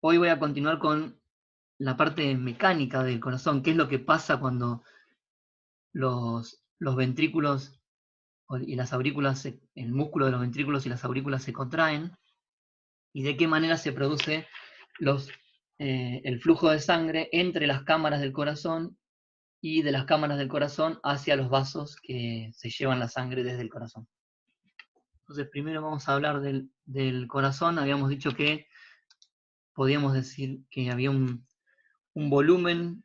Hoy voy a continuar con la parte mecánica del corazón, qué es lo que pasa cuando los ventrículos y las aurículas, el músculo de los ventrículos y las aurículas se contraen, y de qué manera se produce el flujo de sangre entre las cámaras del corazón y de las cámaras del corazón hacia los vasos que se llevan la sangre desde el corazón. Entonces, primero vamos a hablar del corazón. Habíamos dicho que podíamos decir que había un volumen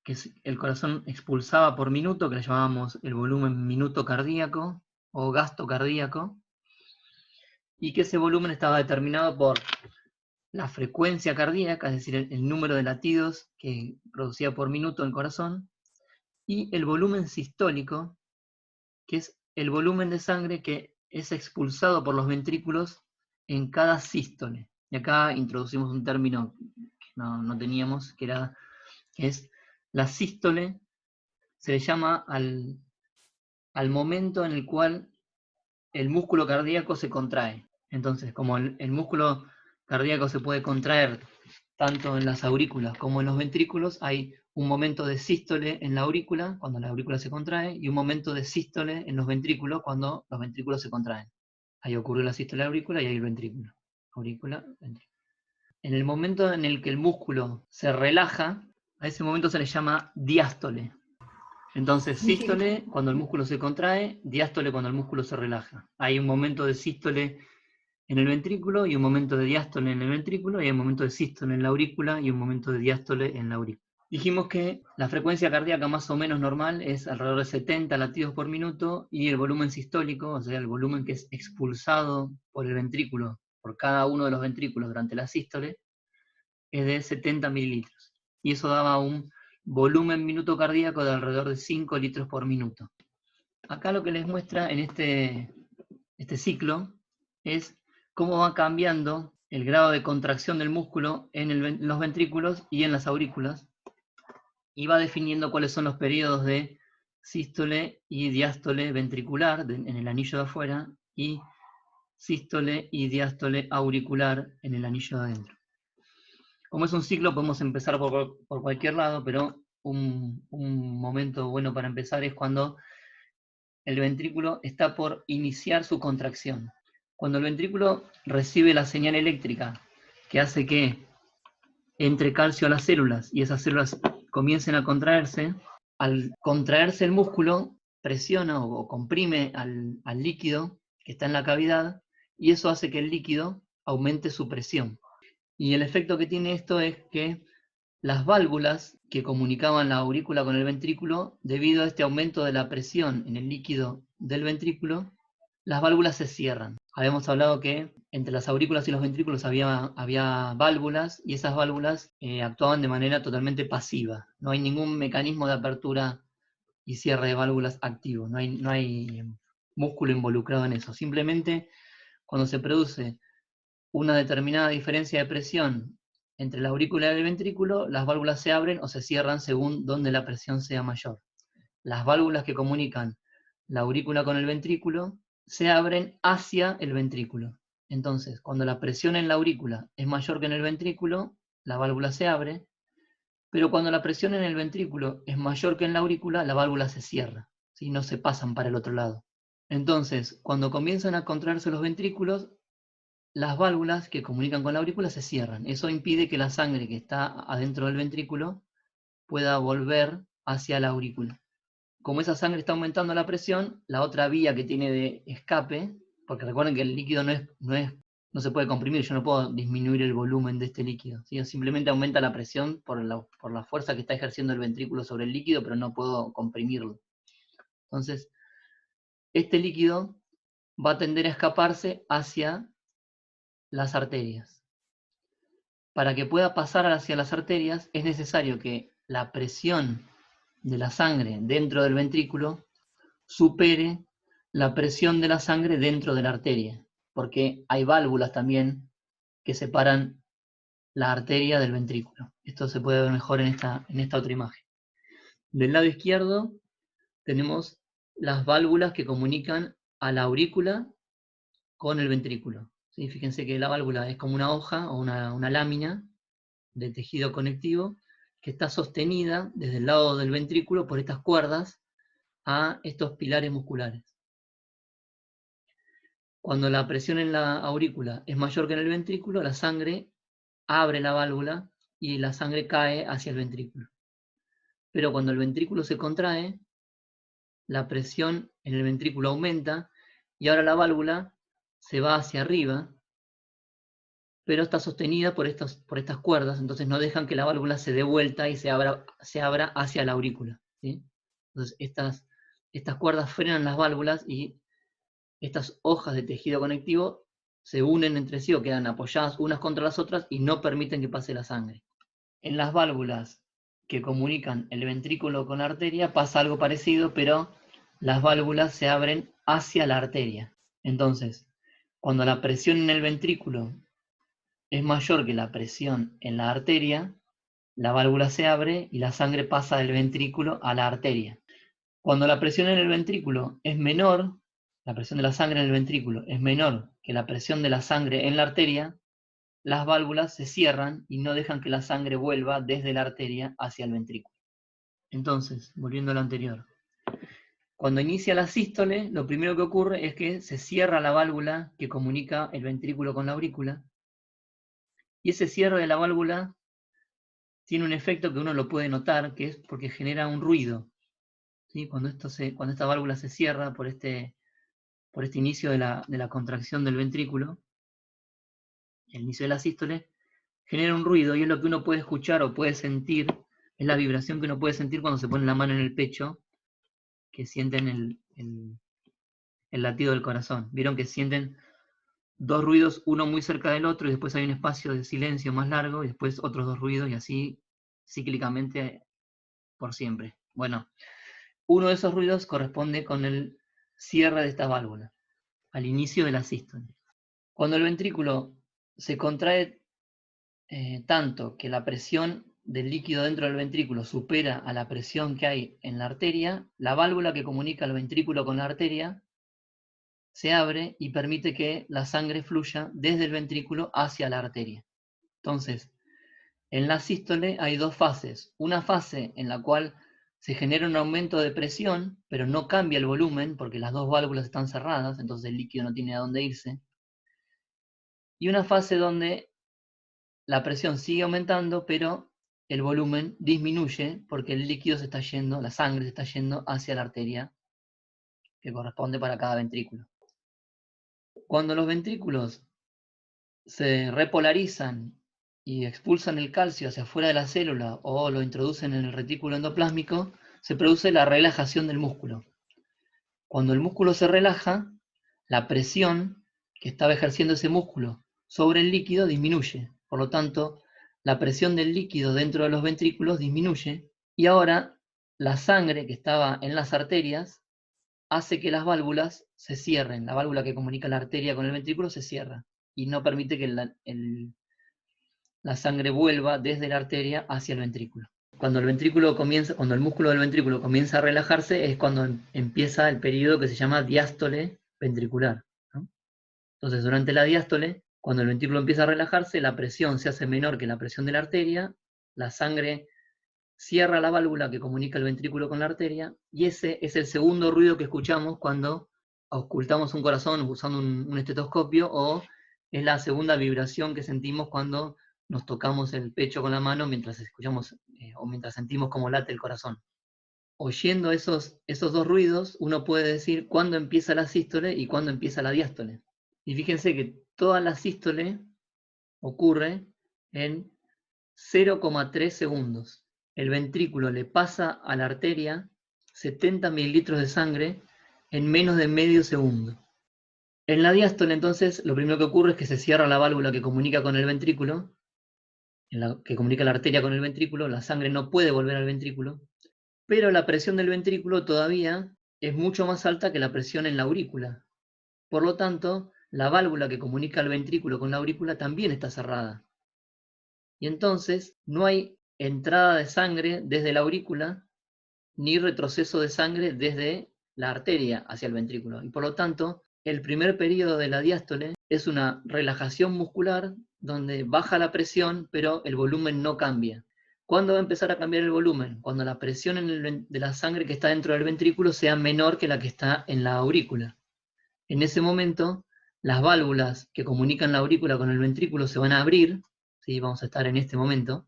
que el corazón expulsaba por minuto, que le llamábamos el volumen minuto cardíaco o gasto cardíaco, y que ese volumen estaba determinado por la frecuencia cardíaca, es decir, el número de latidos que producía por minuto el corazón, y el volumen sistólico, que es el volumen de sangre que es expulsado por los ventrículos en cada sístole. Y acá introducimos un término que no teníamos, que es la sístole. Se le llama al momento en el cual el músculo cardíaco se contrae. Entonces, como el músculo cardíaco se puede contraer tanto en las aurículas como en los ventrículos, hay un momento de sístole en la aurícula, cuando la aurícula se contrae, y un momento de sístole en los ventrículos, cuando los ventrículos se contraen. Ahí ocurrió la sístole de la aurícula y ahí el ventrículo. Aurícula, ventrículo. En el momento en el que el músculo se relaja, a ese momento se le llama diástole. Entonces, sístole cuando el músculo se contrae, diástole cuando el músculo se relaja. Hay un momento de sístole en el ventrículo y un momento de diástole en el ventrículo, y hay un momento de sístole en la aurícula y un momento de diástole en la aurícula. Dijimos que la frecuencia cardíaca más o menos normal es alrededor de 70 latidos por minuto, y el volumen sistólico, o sea, el volumen que es expulsado por el ventrículo, por cada uno de los ventrículos durante la sístole, es de 70 mililitros. Y eso daba un volumen minuto cardíaco de alrededor de 5 litros por minuto. Acá lo que les muestra en este ciclo es cómo va cambiando el grado de contracción del músculo en los ventrículos y en las aurículas, y va definiendo cuáles son los periodos de sístole y diástole ventricular en el anillo de afuera, y sístole y diástole auricular en el anillo de adentro. Como es un ciclo, podemos empezar por cualquier lado, pero un momento bueno para empezar es cuando el ventrículo está por iniciar su contracción. Cuando el ventrículo recibe la señal eléctrica que hace que entre calcio a las células y esas células comiencen a contraerse, al contraerse el músculo presiona o comprime al líquido que está en la cavidad, y eso hace que el líquido aumente su presión. Y el efecto que tiene esto es que las válvulas que comunicaban la aurícula con el ventrículo, debido a este aumento de la presión en el líquido del ventrículo, las válvulas se cierran. Habíamos hablado que entre las aurículas y los ventrículos había válvulas, y esas válvulas actuaban de manera totalmente pasiva. No hay ningún mecanismo de apertura y cierre de válvulas activo, no hay músculo involucrado en eso. Simplemente cuando se produce una determinada diferencia de presión entre la aurícula y el ventrículo, las válvulas se abren o se cierran según donde la presión sea mayor. Las válvulas que comunican la aurícula con el ventrículo se abren hacia el ventrículo. Entonces, cuando la presión en la aurícula es mayor que en el ventrículo, la válvula se abre, pero cuando la presión en el ventrículo es mayor que en la aurícula, la válvula se cierra, ¿sí? No se pasan para el otro lado. Entonces, cuando comienzan a contraerse los ventrículos, las válvulas que comunican con la aurícula se cierran. Eso impide que la sangre que está adentro del ventrículo pueda volver hacia la aurícula. Como esa sangre está aumentando la presión, la otra vía que tiene de escape, porque recuerden que el líquido no se puede comprimir, yo no puedo disminuir el volumen de este líquido, ¿sí? Simplemente aumenta la presión por la fuerza que está ejerciendo el ventrículo sobre el líquido, pero no puedo comprimirlo. Entonces, este líquido va a tender a escaparse hacia las arterias. Para que pueda pasar hacia las arterias es necesario que la presión de la sangre dentro del ventrículo supere la presión de la sangre dentro de la arteria, porque hay válvulas también que separan la arteria del ventrículo. Esto se puede ver mejor en esta otra imagen. Del lado izquierdo tenemos las válvulas que comunican a la aurícula con el ventrículo. ¿sí? Fíjense que la válvula es como una hoja o una lámina de tejido conectivo que está sostenida desde el lado del ventrículo por estas cuerdas a estos pilares musculares. Cuando la presión en la aurícula es mayor que en el ventrículo, la sangre abre la válvula y la sangre cae hacia el ventrículo. Pero cuando el ventrículo se contrae, la presión en el ventrículo aumenta y ahora la válvula se va hacia arriba, pero está sostenida por estas cuerdas, entonces no dejan que la válvula se dé vuelta y se abra hacia la aurícula, ¿sí? Entonces estas cuerdas frenan las válvulas y estas hojas de tejido conectivo se unen entre sí o quedan apoyadas unas contra las otras y no permiten que pase la sangre. En las válvulas que comunican el ventrículo con la arteria pasa algo parecido, pero las válvulas se abren hacia la arteria. Entonces, cuando la presión en el ventrículo es mayor que la presión en la arteria, la válvula se abre y la sangre pasa del ventrículo a la arteria. Cuando la presión en el ventrículo es menor, la presión de la sangre en el ventrículo es menor que la presión de la sangre en la arteria, las válvulas se cierran y no dejan que la sangre vuelva desde la arteria hacia el ventrículo. Entonces, volviendo a lo anterior, cuando inicia la sístole, lo primero que ocurre es que se cierra la válvula que comunica el ventrículo con la aurícula, y ese cierre de la válvula tiene un efecto que uno lo puede notar, que es porque genera un ruido, ¿sí? Cuando esta válvula se cierra por este inicio de la contracción del ventrículo, el inicio de la sístole, genera un ruido y es lo que uno puede escuchar o puede sentir, es la vibración que uno puede sentir cuando se pone la mano en el pecho, que sienten el latido del corazón. Vieron que sienten dos ruidos, uno muy cerca del otro, y después hay un espacio de silencio más largo, y después otros dos ruidos, y así cíclicamente por siempre. Bueno, uno de esos ruidos corresponde con el cierre de esta válvula, al inicio de la sístole. Cuando el ventrículo se contrae tanto que la presión del líquido dentro del ventrículo supera a la presión que hay en la arteria, la válvula que comunica el ventrículo con la arteria se abre y permite que la sangre fluya desde el ventrículo hacia la arteria. Entonces, en la sístole hay dos fases. Una fase en la cual se genera un aumento de presión, pero no cambia el volumen porque las dos válvulas están cerradas, entonces el líquido no tiene a dónde irse. Y una fase donde la presión sigue aumentando, pero el volumen disminuye porque el líquido se está yendo, la sangre se está yendo hacia la arteria que corresponde para cada ventrículo. Cuando los ventrículos se repolarizan y expulsan el calcio hacia afuera de la célula o lo introducen en el retículo endoplásmico, se produce la relajación del músculo. Cuando el músculo se relaja, la presión que estaba ejerciendo ese músculo sobre el líquido disminuye. Por lo tanto, la presión del líquido dentro de los ventrículos disminuye y ahora la sangre que estaba en las arterias hace que las válvulas se cierren. La válvula que comunica la arteria con el ventrículo se cierra y no permite que la sangre vuelva desde la arteria hacia el ventrículo. Cuando el músculo del ventrículo comienza a relajarse es cuando empieza el periodo que se llama diástole ventricular, ¿no? Entonces, durante la diástole, cuando el ventrículo empieza a relajarse, la presión se hace menor que la presión de la arteria, la sangre cierra la válvula que comunica el ventrículo con la arteria, y ese es el segundo ruido que escuchamos cuando auscultamos un corazón usando un estetoscopio, o es la segunda vibración que sentimos cuando nos tocamos el pecho con la mano mientras escuchamos o mientras sentimos cómo late el corazón. Oyendo esos dos ruidos, uno puede decir cuándo empieza la sístole y cuándo empieza la diástole. Y fíjense que toda la sístole ocurre en 0,3 segundos. El ventrículo le pasa a la arteria 70 mililitros de sangre en menos de medio segundo. En la diástole, entonces, lo primero que ocurre es que se cierra la válvula que comunica con el ventrículo, que comunica la arteria con el ventrículo, la sangre no puede volver al ventrículo, pero la presión del ventrículo todavía es mucho más alta que la presión en la aurícula. Por lo tanto, la válvula que comunica el ventrículo con la aurícula también está cerrada. Y entonces no hay entrada de sangre desde la aurícula ni retroceso de sangre desde la arteria hacia el ventrículo. Y por lo tanto, el primer periodo de la diástole es una relajación muscular donde baja la presión, pero el volumen no cambia. ¿Cuándo va a empezar a cambiar el volumen? Cuando la presión de la sangre que está dentro del ventrículo sea menor que la que está en la aurícula. En ese momento, las válvulas que comunican la aurícula con el ventrículo se van a abrir, ¿sí? Vamos a estar en este momento,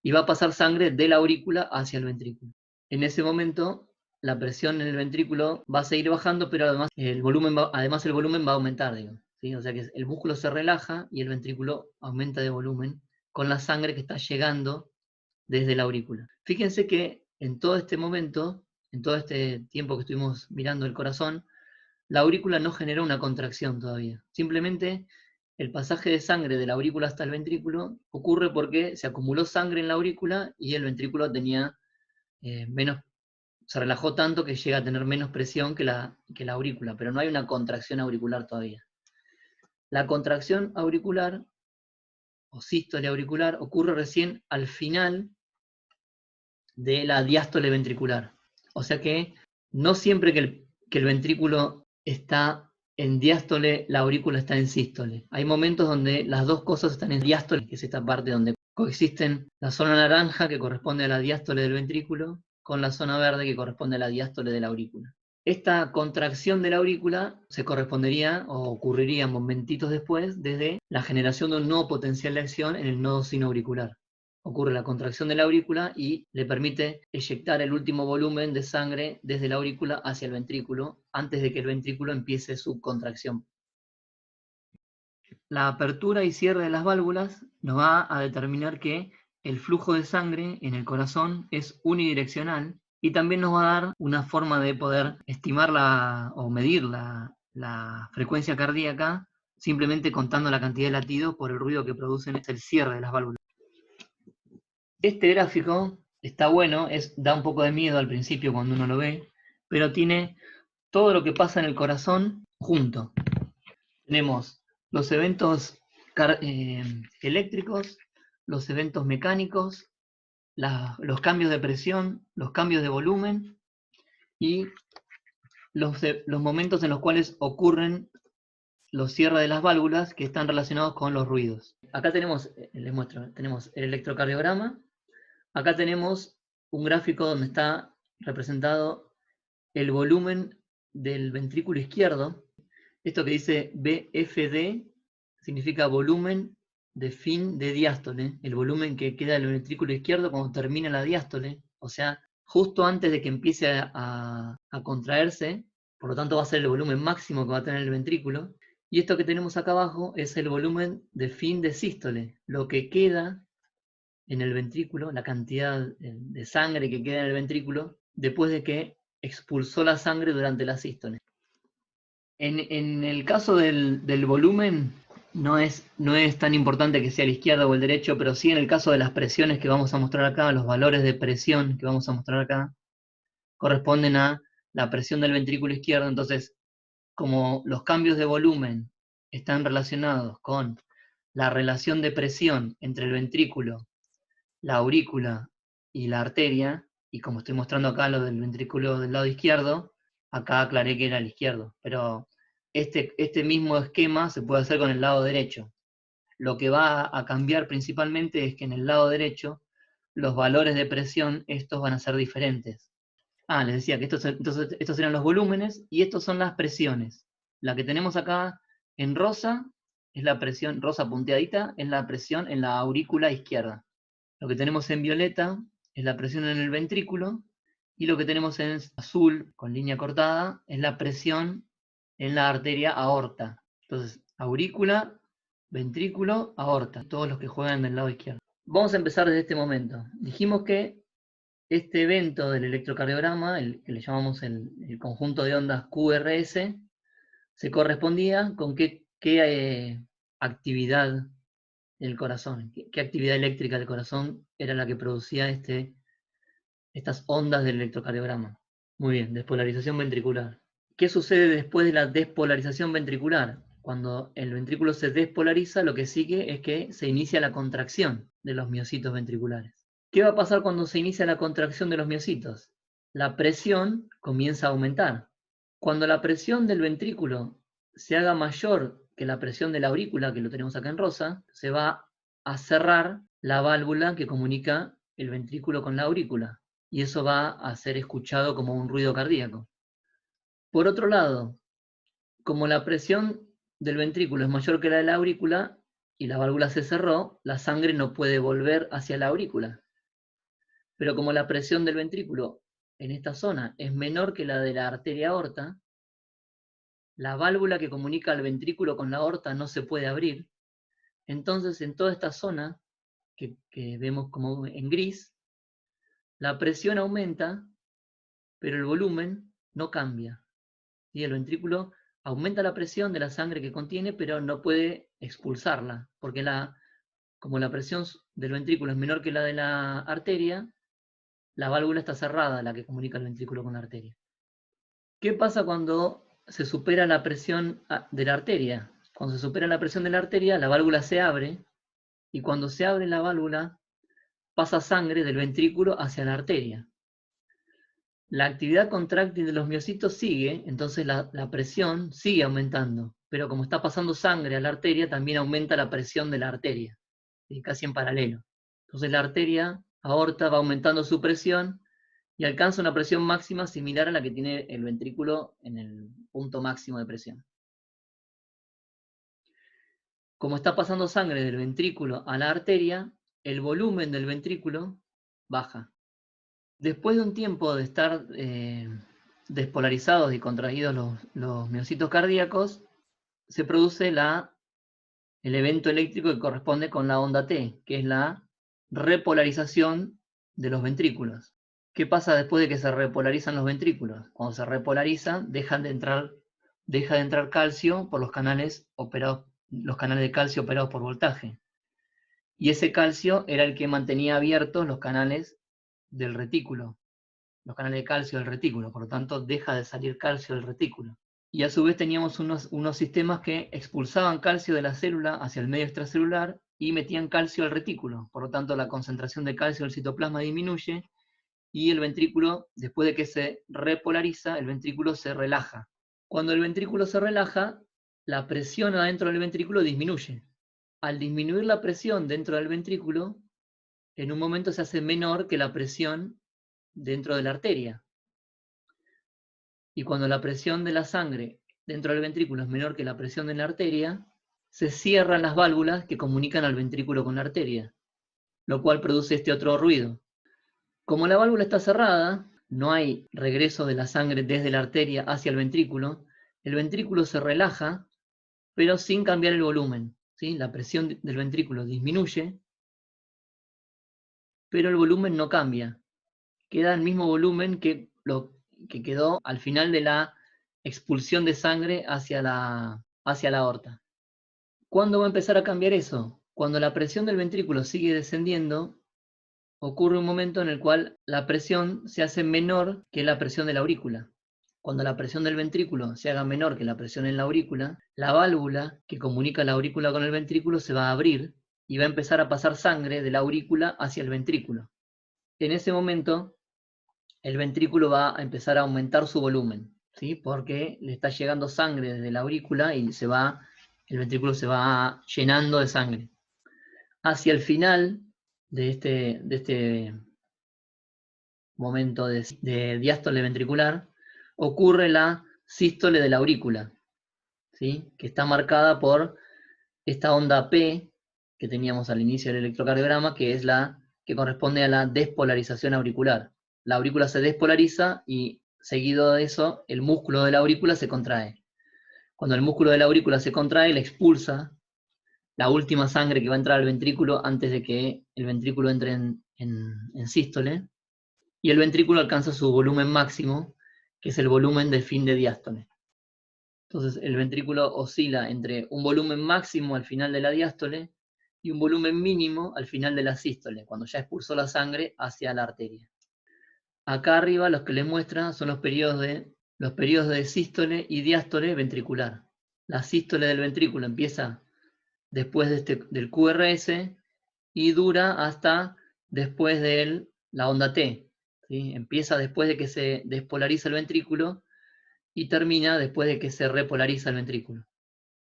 y va a pasar sangre de la aurícula hacia el ventrículo. En ese momento, la presión en el ventrículo va a seguir bajando, pero además el volumen va a aumentar, digo, ¿sí? O sea que el músculo se relaja y el ventrículo aumenta de volumen con la sangre que está llegando desde la aurícula. Fíjense que en todo este momento, en todo este tiempo que estuvimos mirando el corazón, la aurícula no generó una contracción todavía. Simplemente el pasaje de sangre de la aurícula hasta el ventrículo ocurre porque se acumuló sangre en la aurícula y el ventrículo tenía menos, se relajó tanto que llega a tener menos presión que la aurícula, pero no hay una contracción auricular todavía. La contracción auricular o sístole auricular ocurre recién al final de la diástole ventricular. O sea que no siempre que el ventrículo está en diástole, la aurícula está en sístole. Hay momentos donde las dos cosas están en diástole, que es esta parte donde coexisten la zona naranja, que corresponde a la diástole del ventrículo, con la zona verde, que corresponde a la diástole de la aurícula. Esta contracción de la aurícula se correspondería o ocurriría momentitos después desde la generación de un nuevo potencial de acción en el nodo sinoauricular. Ocurre la contracción de la aurícula y le permite eyectar el último volumen de sangre desde la aurícula hacia el ventrículo antes de que el ventrículo empiece su contracción. La apertura y cierre de las válvulas nos va a determinar que el flujo de sangre en el corazón es unidireccional y también nos va a dar una forma de poder estimar o medir la frecuencia cardíaca simplemente contando la cantidad de latidos por el ruido que producen el cierre de las válvulas. Este gráfico está bueno, da un poco de miedo al principio cuando uno lo ve, pero tiene todo lo que pasa en el corazón junto. Tenemos los eventos eléctricos, los eventos mecánicos, los cambios de presión, los cambios de volumen y los momentos en los cuales ocurren los cierres de las válvulas que están relacionados con los ruidos. Acá tenemos, les muestro, tenemos el electrocardiograma. Acá tenemos un gráfico donde está representado el volumen del ventrículo izquierdo. Esto que dice BFD significa volumen de fin de diástole, el volumen que queda del ventrículo izquierdo cuando termina la diástole, o sea, justo antes de que empiece a contraerse, por lo tanto va a ser el volumen máximo que va a tener el ventrículo. Y esto que tenemos acá abajo es el volumen de fin de sístole, lo que queda en el ventrículo, la cantidad de sangre que queda en el ventrículo después de que expulsó la sangre durante la sístole. En el caso del volumen, no es tan importante que sea el izquierdo o el derecho, pero sí en el caso de las presiones que vamos a mostrar acá, los valores de presión que vamos a mostrar acá, corresponden a la presión del ventrículo izquierdo. Entonces, como los cambios de volumen están relacionados con la relación de presión entre el ventrículo, la aurícula y la arteria, y como estoy mostrando acá lo del ventrículo del lado izquierdo, acá aclaré que era el izquierdo, pero este mismo esquema se puede hacer con el lado derecho. Lo que va a cambiar principalmente es que en el lado derecho los valores de presión, estos van a ser diferentes. Les decía que estos eran los volúmenes y estos son las presiones. La que tenemos acá en rosa es la presión, rosa punteadita, es la presión en la aurícula izquierda. Lo que tenemos en violeta es la presión en el ventrículo, y lo que tenemos en azul, con línea cortada, es la presión en la arteria aorta. Entonces, aurícula, ventrículo, aorta, todos los que juegan del lado izquierdo. Vamos a empezar desde este momento. Dijimos que este evento del electrocardiograma, el que le llamamos el conjunto de ondas QRS, se correspondía con qué actividad del corazón, qué actividad eléctrica del corazón era la que producía estas ondas del electrocardiograma. Muy bien, despolarización ventricular. ¿Qué sucede después de la despolarización ventricular? Cuando el ventrículo se despolariza, lo que sigue es que se inicia la contracción de los miocitos ventriculares. ¿Qué va a pasar cuando se inicia la contracción de los miocitos? La presión comienza a aumentar. Cuando la presión del ventrículo se haga mayor que la presión de la aurícula, que lo tenemos acá en rosa, se va a cerrar la válvula que comunica el ventrículo con la aurícula, y eso va a ser escuchado como un ruido cardíaco. Por otro lado, como la presión del ventrículo es mayor que la de la aurícula y la válvula se cerró, la sangre no puede volver hacia la aurícula. Pero como la presión del ventrículo en esta zona es menor que la de la arteria aorta, la válvula que comunica al ventrículo con la aorta no se puede abrir. Entonces, en toda esta zona, que vemos como en gris, la presión aumenta, pero el volumen no cambia. ¿Sí? El ventrículo aumenta la presión de la sangre que contiene, pero no puede expulsarla, porque como la presión del ventrículo es menor que la de la arteria, la válvula está cerrada, la que comunica el ventrículo con la arteria. ¿Qué pasa cuando se supera la presión de la arteria? Cuando se supera la presión de la arteria, la válvula se abre, y cuando se abre la válvula, pasa sangre del ventrículo hacia la arteria. La actividad contráctil de los miocitos sigue, entonces la presión sigue aumentando, pero como está pasando sangre a la arteria, también aumenta la presión de la arteria, casi en paralelo. Entonces la arteria aorta va aumentando su presión y alcanza una presión máxima similar a la que tiene el ventrículo en el punto máximo de presión. Como está pasando sangre del ventrículo a la arteria, el volumen del ventrículo baja. Después de un tiempo de estar despolarizados y contraídos los miocitos cardíacos, se produce el evento eléctrico que corresponde con la onda T, que es la repolarización de los ventrículos. ¿Qué pasa después de que se repolarizan los ventrículos? Cuando se repolarizan, deja de entrar calcio por los canales de calcio operados por voltaje. Y ese calcio era el que mantenía abiertos los canales del retículo, los canales de calcio del retículo, por lo tanto deja de salir calcio del retículo. Y a su vez teníamos unos sistemas que expulsaban calcio de la célula hacia el medio extracelular y metían calcio al retículo, por lo tanto la concentración de calcio del citoplasma disminuye y el ventrículo, después de que se repolariza, el ventrículo se relaja. Cuando el ventrículo se relaja, la presión adentro del ventrículo disminuye. Al disminuir la presión dentro del ventrículo, en un momento se hace menor que la presión dentro de la arteria. Y cuando la presión de la sangre dentro del ventrículo es menor que la presión de la arteria, se cierran las válvulas que comunican al ventrículo con la arteria, lo cual produce este otro ruido. Como la válvula está cerrada, no hay regreso de la sangre desde la arteria hacia el ventrículo se relaja, pero sin cambiar el volumen, ¿sí? La presión del ventrículo disminuye, pero el volumen no cambia. Queda el mismo volumen que quedó al final de la expulsión de sangre hacia la aorta. ¿Cuándo va a empezar a cambiar eso? Cuando la presión del ventrículo sigue descendiendo, ocurre un momento en el cual la presión se hace menor que la presión de la aurícula. Cuando la presión del ventrículo se haga menor que la presión en la aurícula, la válvula que comunica la aurícula con el ventrículo se va a abrir y va a empezar a pasar sangre de la aurícula hacia el ventrículo. En ese momento, el ventrículo va a empezar a aumentar su volumen, ¿sí? Porque le está llegando sangre desde la aurícula y el ventrículo se va llenando de sangre. Hacia el final de este momento de diástole ventricular, ocurre la sístole de la aurícula, ¿sí? Que está marcada por esta onda P que teníamos al inicio del electrocardiograma, que es la que corresponde a la despolarización auricular. La aurícula se despolariza y seguido de eso, el músculo de la aurícula se contrae. Cuando el músculo de la aurícula se contrae, le expulsa la última sangre que va a entrar al ventrículo antes de que el ventrículo entre en sístole, y el ventrículo alcanza su volumen máximo, que es el volumen de fin de diástole. Entonces el ventrículo oscila entre un volumen máximo al final de la diástole y un volumen mínimo al final de la sístole, cuando ya expulsó la sangre hacia la arteria. Acá arriba los que les muestra son los periodos de sístole y diástole ventricular. La sístole del ventrículo empieza después del QRS y dura hasta después de la onda T. ¿Sí? Empieza después de que se despolariza el ventrículo y termina después de que se repolariza el ventrículo.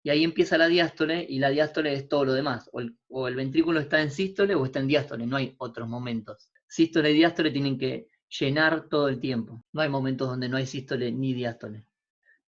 Y ahí empieza la diástole, y la diástole es todo lo demás. O el ventrículo está en sístole o está en diástole, no hay otros momentos. Sístole y diástole tienen que llenar todo el tiempo. No hay momentos donde no hay sístole ni diástole.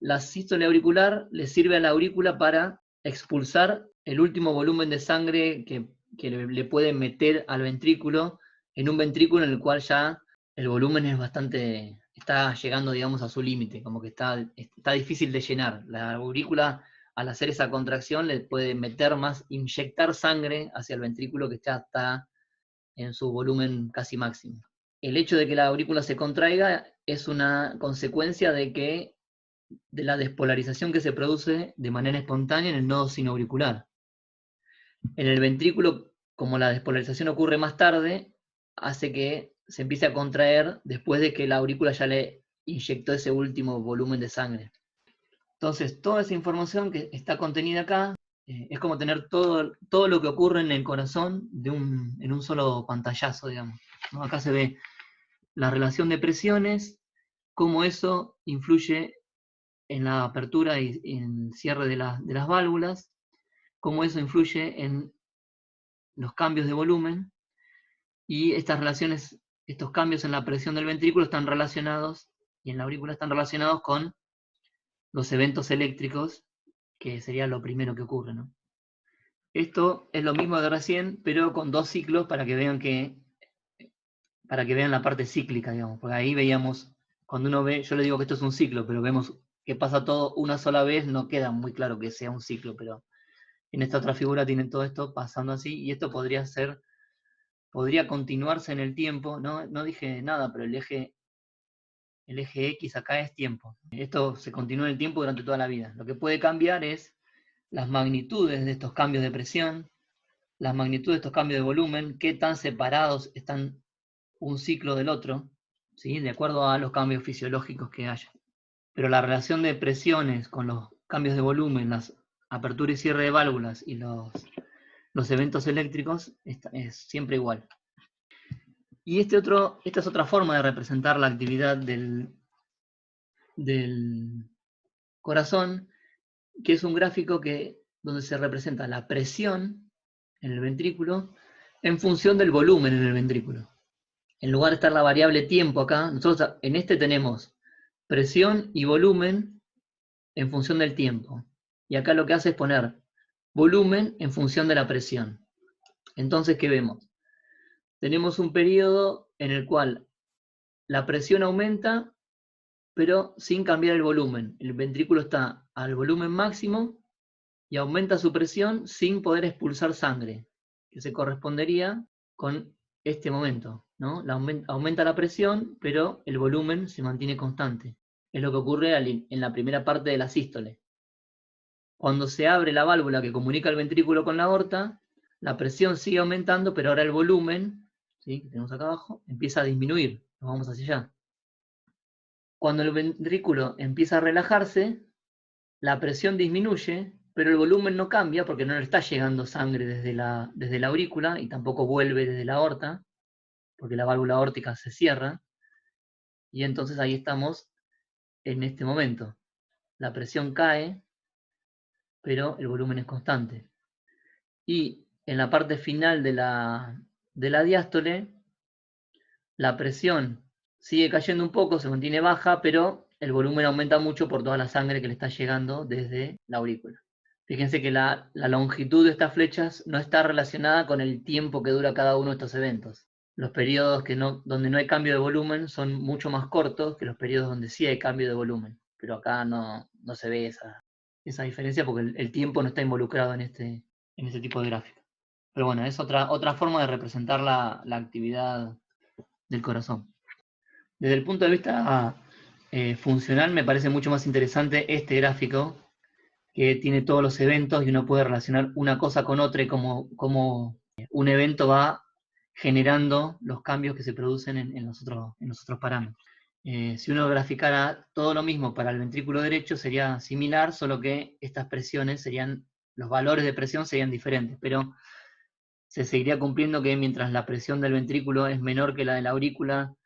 La sístole auricular le sirve a la aurícula para expulsar el último volumen de sangre que le puede meter al ventrículo, en un ventrículo en el cual ya el volumen es bastante, está llegando, digamos, a su límite, como que está difícil de llenar. La aurícula, al hacer esa contracción, le puede meter más, inyectar sangre hacia el ventrículo que ya está en su volumen casi máximo. El hecho de que la aurícula se contraiga es una consecuencia de la despolarización que se produce de manera espontánea en el nodo sinoauricular. En el ventrículo, como la despolarización ocurre más tarde, hace que se empiece a contraer después de que la aurícula ya le inyectó ese último volumen de sangre. Entonces, toda esa información que está contenida acá es como tener todo lo que ocurre en el corazón en un solo pantallazo, digamos, ¿no? Acá se ve la relación de presiones, cómo eso influye en la apertura y en cierre de las válvulas, cómo eso influye en los cambios de volumen, y estas relaciones, estos cambios en la presión del ventrículo están relacionados, y en la aurícula están relacionados con los eventos eléctricos, que sería lo primero que ocurre, ¿no? Esto es lo mismo de recién, pero con dos ciclos para que vean la parte cíclica, digamos, porque ahí veíamos, cuando uno ve, yo le digo que esto es un ciclo, pero vemos que pasa todo una sola vez, no queda muy claro que sea un ciclo, pero en esta otra figura tienen todo esto pasando así, y esto podría continuarse en el tiempo, no dije nada, pero el eje X acá es tiempo. Esto se continúa en el tiempo durante toda la vida. Lo que puede cambiar es las magnitudes de estos cambios de presión, las magnitudes de estos cambios de volumen, qué tan separados están un ciclo del otro, ¿sí? De acuerdo a los cambios fisiológicos que haya. Pero la relación de presiones con los cambios de volumen, las apertura y cierre de válvulas y los eventos eléctricos es siempre igual. Y esta es otra forma de representar la actividad del corazón, que es un gráfico donde se representa la presión en el ventrículo en función del volumen en el ventrículo. En lugar de estar la variable tiempo acá, nosotros en este tenemos presión y volumen en función del tiempo. Y acá lo que hace es poner volumen en función de la presión. Entonces, ¿qué vemos? Tenemos un periodo en el cual la presión aumenta, pero sin cambiar el volumen. El ventrículo está al volumen máximo y aumenta su presión sin poder expulsar sangre, que se correspondería con este momento, ¿no? Aumenta la presión, pero el volumen se mantiene constante. Es lo que ocurre en la primera parte de la sístole. Cuando se abre la válvula que comunica el ventrículo con la aorta, la presión sigue aumentando, pero ahora el volumen, ¿sí?, que tenemos acá abajo, empieza a disminuir. Nos vamos hacia allá. Cuando el ventrículo empieza a relajarse, la presión disminuye, pero el volumen no cambia porque no le está llegando sangre desde la aurícula y tampoco vuelve desde la aorta, porque la válvula aórtica se cierra. Y entonces ahí estamos en este momento. La presión cae, pero el volumen es constante. Y en la parte final de la diástole, la presión sigue cayendo un poco, se mantiene baja, pero el volumen aumenta mucho por toda la sangre que le está llegando desde la aurícula. Fíjense que la longitud de estas flechas no está relacionada con el tiempo que dura cada uno de estos eventos. Los periodos donde no hay cambio de volumen son mucho más cortos que los periodos donde sí hay cambio de volumen. Pero acá no se ve esa diferencia porque el tiempo no está involucrado en este tipo de gráfico. Pero bueno, es otra forma de representar la actividad del corazón. Desde el punto de vista funcional me parece mucho más interesante este gráfico, que tiene todos los eventos y uno puede relacionar una cosa con otra y cómo un evento va generando los cambios que se producen en los otros parámetros. Si uno graficara todo lo mismo para el ventrículo derecho sería similar, solo que estas presiones los valores de presión serían diferentes, pero se seguiría cumpliendo que mientras la presión del ventrículo es menor que la de la aurícula,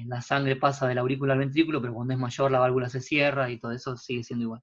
la sangre pasa de la aurícula al ventrículo, pero cuando es mayor la válvula se cierra y todo eso sigue siendo igual.